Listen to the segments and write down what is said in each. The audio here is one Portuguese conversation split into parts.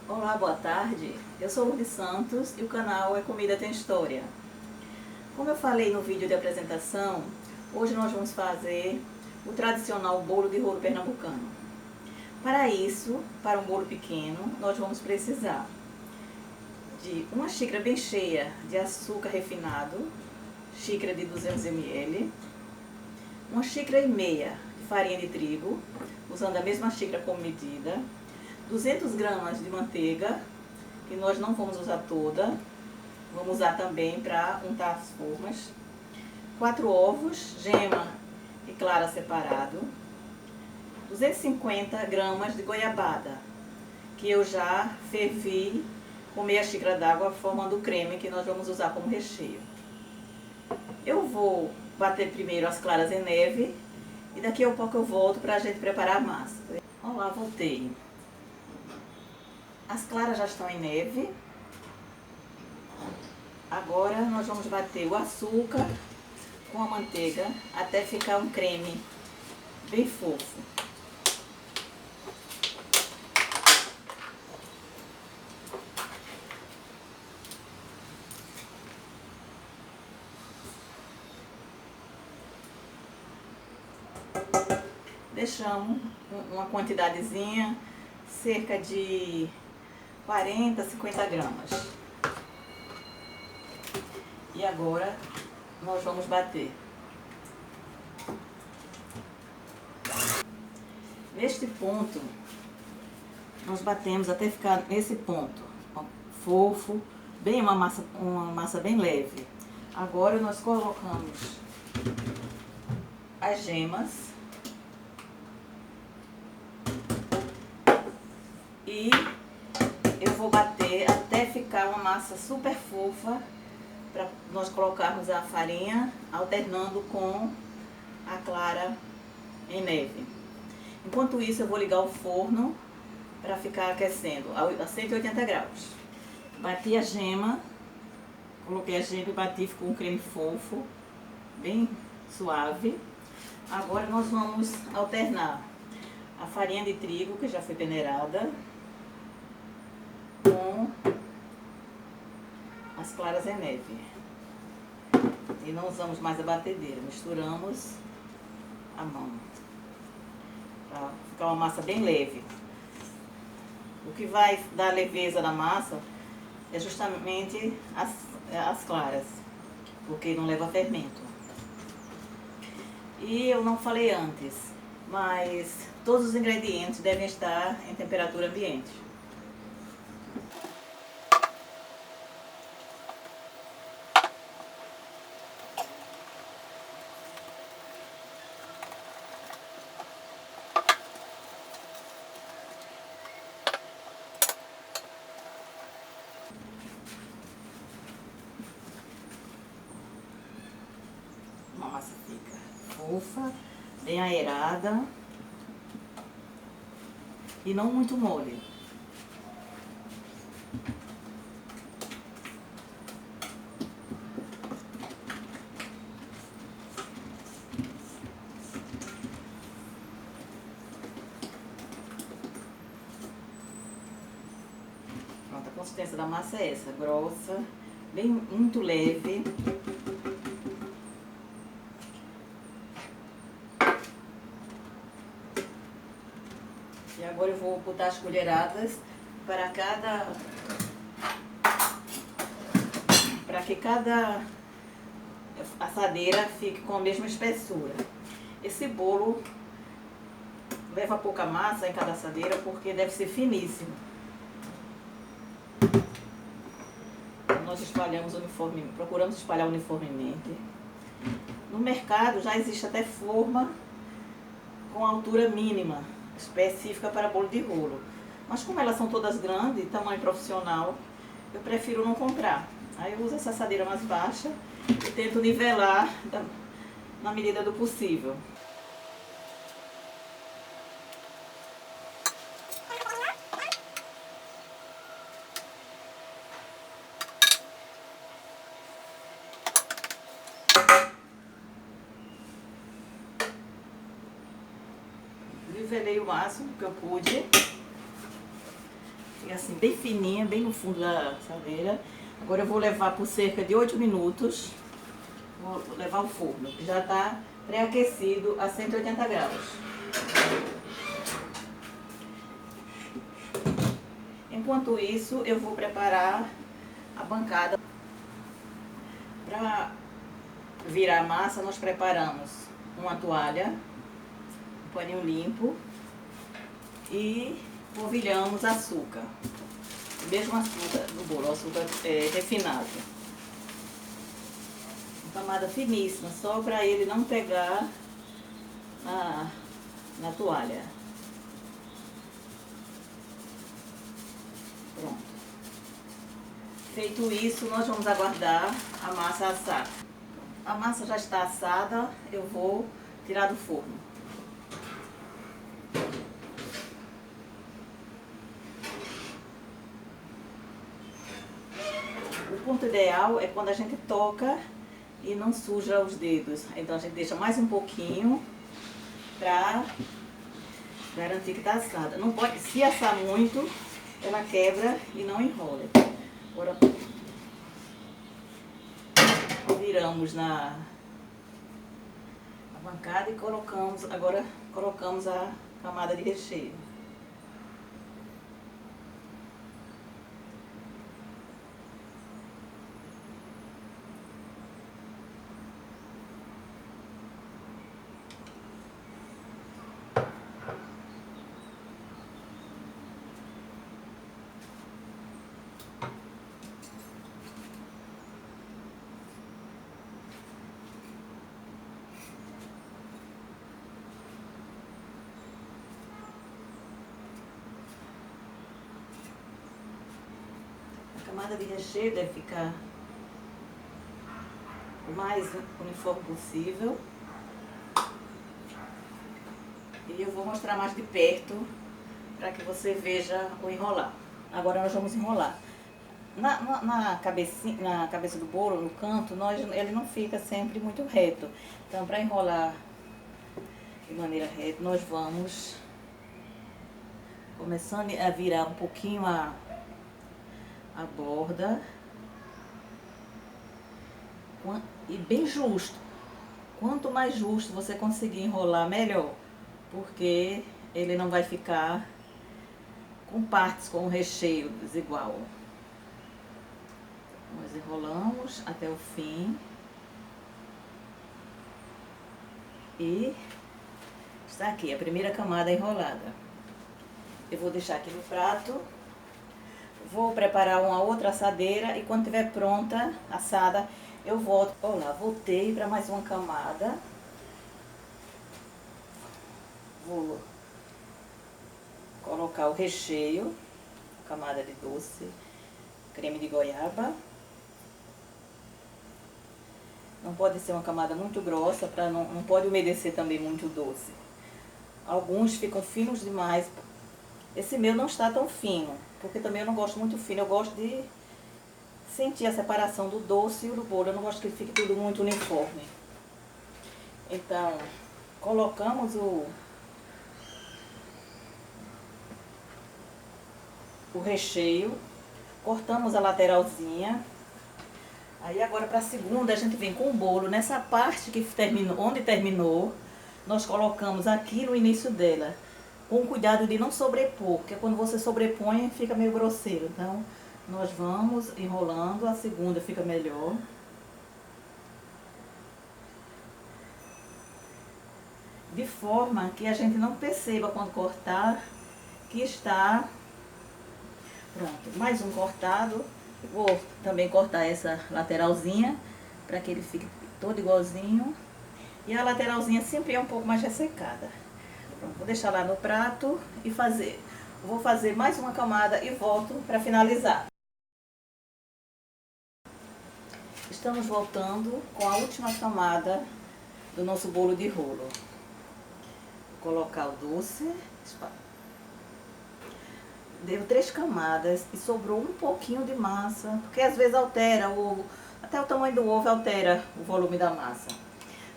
Olá, boa tarde. Eu sou Lourdes Santos e o canal é Comida Tem História. Como eu falei no vídeo de apresentação, hoje nós vamos fazer o tradicional bolo de rolo pernambucano. Para isso, para um bolo pequeno, nós vamos precisar de uma xícara bem cheia de açúcar refinado, xícara de 200 ml, uma xícara e meia de farinha de trigo, usando a mesma xícara como medida, 200 gramas de manteiga, que nós não vamos usar toda, vamos usar também para untar as formas, 4 ovos, gema e clara separado, 250 gramas de goiabada, que eu já fervi com meia xícara d'água, formando o creme que nós vamos usar como recheio. Eu vou bater primeiro as claras em neve e daqui a pouco eu volto para a gente preparar a massa. Olá, voltei. As claras já estão em neve. Agora nós vamos bater o açúcar com a manteiga até ficar um creme bem fofo. Deixamos uma quantidadezinha, cerca de 40, 50 gramas. E agora nós vamos bater. Neste ponto, nós batemos até ficar nesse ponto, fofo, bem uma massa bem leve. Agora nós colocamos as gemas e eu vou bater até ficar uma massa super fofa, para nós colocarmos a farinha alternando com a clara em neve. Enquanto isso, eu vou ligar o forno para ficar aquecendo a 180 graus. Bati a gema, coloquei a gema e bati, ficou um creme fofo, bem suave. Agora nós vamos alternar a farinha de trigo, que já foi peneirada, com as claras em neve. E não usamos mais a batedeira, misturamos a mão, para ficar uma massa bem leve. O que vai dar leveza na massa é justamente as claras, porque não leva fermento. E eu não falei antes, mas todos os ingredientes devem estar em temperatura ambiente. A massa fica fofa, bem aerada e não muito mole. Pronto, a consistência da massa é essa, grossa, bem muito leve. E agora eu vou botar as colheradas para que cada assadeira fique com a mesma espessura. Esse bolo leva pouca massa em cada assadeira porque deve ser finíssimo. Então nós espalhamos uniformemente, procuramos espalhar uniformemente. No mercado já existe até forma com altura mínima, específica para bolo de rolo. Mas como elas são todas grandes, tamanho profissional, eu prefiro não comprar. Aí eu uso essa assadeira mais baixa e tento nivelar na medida do possível. Nivelei o máximo que eu pude. E fica assim bem fininha, bem no fundo da assadeira. Agora eu vou levar por cerca de 8 minutos, vou levar ao forno, que já está pré-aquecido a 180 graus. Enquanto isso, eu vou preparar a bancada. Para virar a massa, nós preparamos uma toalha, um paninho limpo e polvilhamos açúcar. O mesmo açúcar do bolo, açúcar refinado. Uma camada finíssima, só para ele não pegar na toalha. Pronto. Feito isso, nós vamos aguardar a massa assar. A massa já está assada, eu vou tirar do forno. O ponto ideal é quando a gente toca e não suja os dedos. Então a gente deixa mais um pouquinho para garantir que está assada. Não pode, se assar muito, ela quebra e não enrola. Agora viramos na bancada e colocamos a camada de recheio. A camada de recheio deve ficar o mais uniforme possível. E eu vou mostrar mais de perto para que você veja o enrolar. Agora nós vamos enrolar. Na cabeça do bolo, no canto, ele não fica sempre muito reto. Então, para enrolar de maneira reta, nós vamos começando a virar um pouquinho a borda e bem justo. Quanto mais justo você conseguir enrolar, melhor, porque ele não vai ficar com partes com o recheio desigual. Nós enrolamos até o fim e está aqui a primeira camada enrolada. Eu vou deixar aqui no prato. Vou preparar uma outra assadeira e quando estiver pronta, assada, eu volto. Olha lá, voltei para mais uma camada. Vou colocar o recheio, camada de doce, creme de goiaba. Não pode ser uma camada muito grossa, não pode umedecer também muito o doce. Alguns ficam finos demais. Esse meu não está tão fino, porque também eu não gosto muito fino, eu gosto de sentir a separação do doce e do bolo, eu não gosto que fique tudo muito uniforme. Então, colocamos o recheio, cortamos a lateralzinha. Aí agora para a segunda a gente vem com o bolo, nessa parte que terminou, onde terminou, nós colocamos aqui no início dela. Com cuidado de não sobrepor, porque quando você sobrepõe fica meio grosseiro. Então, nós vamos enrolando, a segunda fica melhor. De forma que a gente não perceba quando cortar que está pronto. Mais um cortado. Vou também cortar essa lateralzinha para que ele fique todo igualzinho. E a lateralzinha sempre é um pouco mais ressecada. Vou deixar lá no prato e vou fazer mais uma camada e volto para finalizar. Estamos voltando com a última camada do nosso bolo de rolo. Vou colocar o doce. Deu 3 camadas e sobrou um pouquinho de massa, porque às vezes altera o ovo, até o tamanho do ovo altera o volume da massa.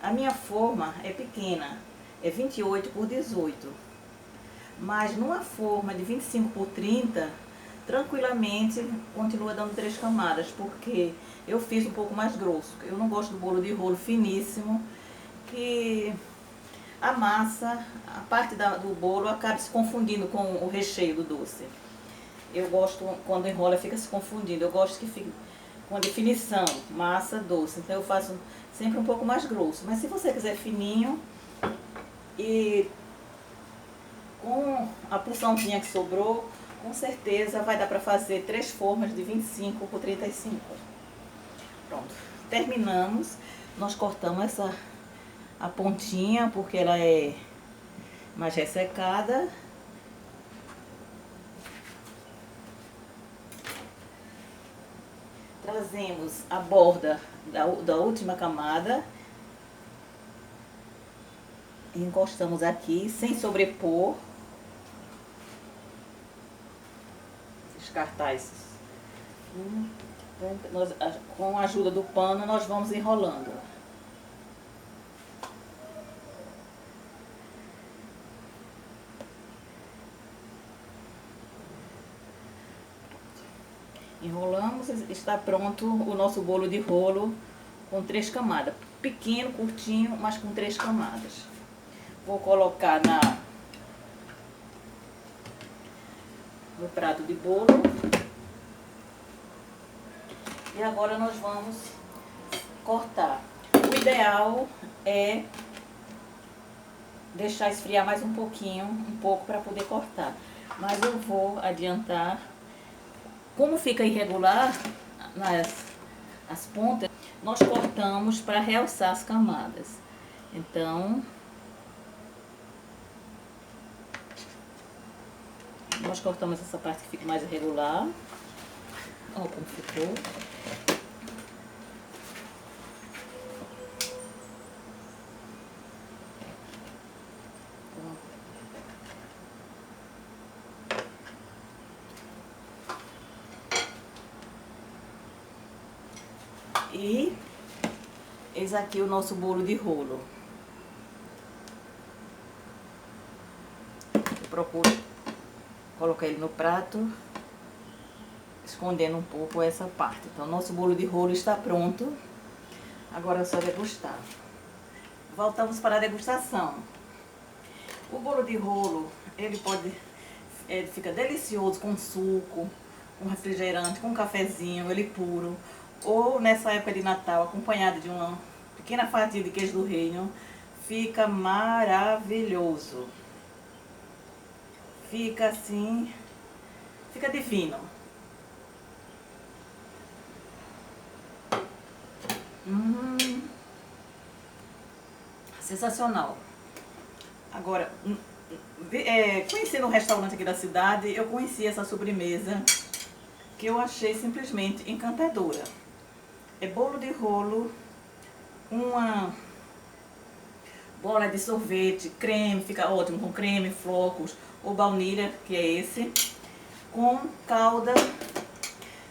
A minha forma é pequena. É 28 por 18, mas numa forma de 25 por 30, tranquilamente continua dando 3 camadas, porque eu fiz um pouco mais grosso. Eu não gosto do bolo de rolo finíssimo, que a massa, a parte do bolo acaba se confundindo com o recheio do doce. Eu gosto, quando enrola, fica se confundindo. Eu gosto que fique com a definição, massa, doce. Então eu faço sempre um pouco mais grosso. Mas se você quiser fininho e com a porçãozinha que sobrou, com certeza vai dar para fazer 3 formas de 25 por 35. Pronto, terminamos. Nós cortamos a pontinha, porque ela é mais ressecada. Trazemos a borda da última camada. E encostamos aqui, sem sobrepor. Descartar esses. Com a ajuda do pano, nós vamos enrolando. Enrolamos, está pronto o nosso bolo de rolo com 3 camadas. Pequeno, curtinho, mas com 3 camadas. Vou colocar no prato de bolo. E agora nós vamos cortar. O ideal é deixar esfriar mais um pouco para poder cortar. Mas eu vou adiantar. Como fica irregular as pontas, nós cortamos para realçar as camadas. Então, nós cortamos essa parte que fica mais irregular. Olha como ficou. E eis aqui o nosso bolo de rolo. Eu procuro colocar ele no prato, escondendo um pouco essa parte. Então, nosso bolo de rolo está pronto. Agora é só degustar. Voltamos para a degustação. O bolo de rolo, ele fica delicioso com suco, com refrigerante, com cafezinho, ele puro. Ou nessa época de Natal, acompanhado de uma pequena fatia de queijo do reino, fica maravilhoso. Fica assim, fica divino. Sensacional. Agora, conheci no restaurante aqui da cidade, eu conheci essa sobremesa que eu achei simplesmente encantadora. É bolo de rolo, uma bola de sorvete, creme, fica ótimo com creme, flocos ou baunilha, que é esse, com calda,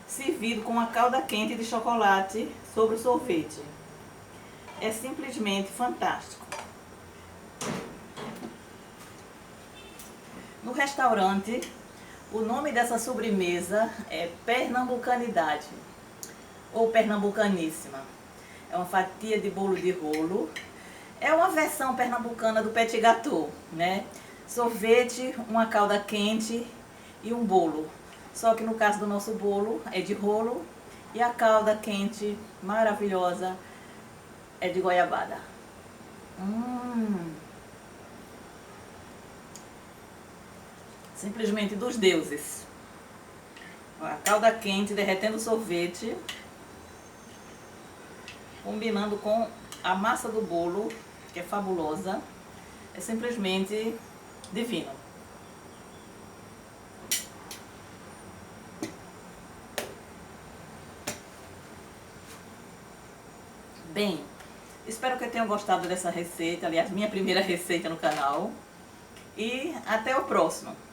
servido com uma calda quente de chocolate sobre o sorvete. É simplesmente fantástico. No restaurante, o nome dessa sobremesa é Pernambucanidade, ou Pernambucaníssima. É uma fatia de bolo de rolo. É uma versão pernambucana do petit gâteau, né? Sorvete, uma calda quente e um bolo. Só que no caso do nosso bolo é de rolo e a calda quente maravilhosa é de goiabada. Simplesmente dos deuses. A calda quente derretendo o sorvete, combinando com a massa do bolo, que é fabulosa. É simplesmente divino. Bem, espero que tenham gostado dessa receita, aliás, minha primeira receita no canal. E até o próximo.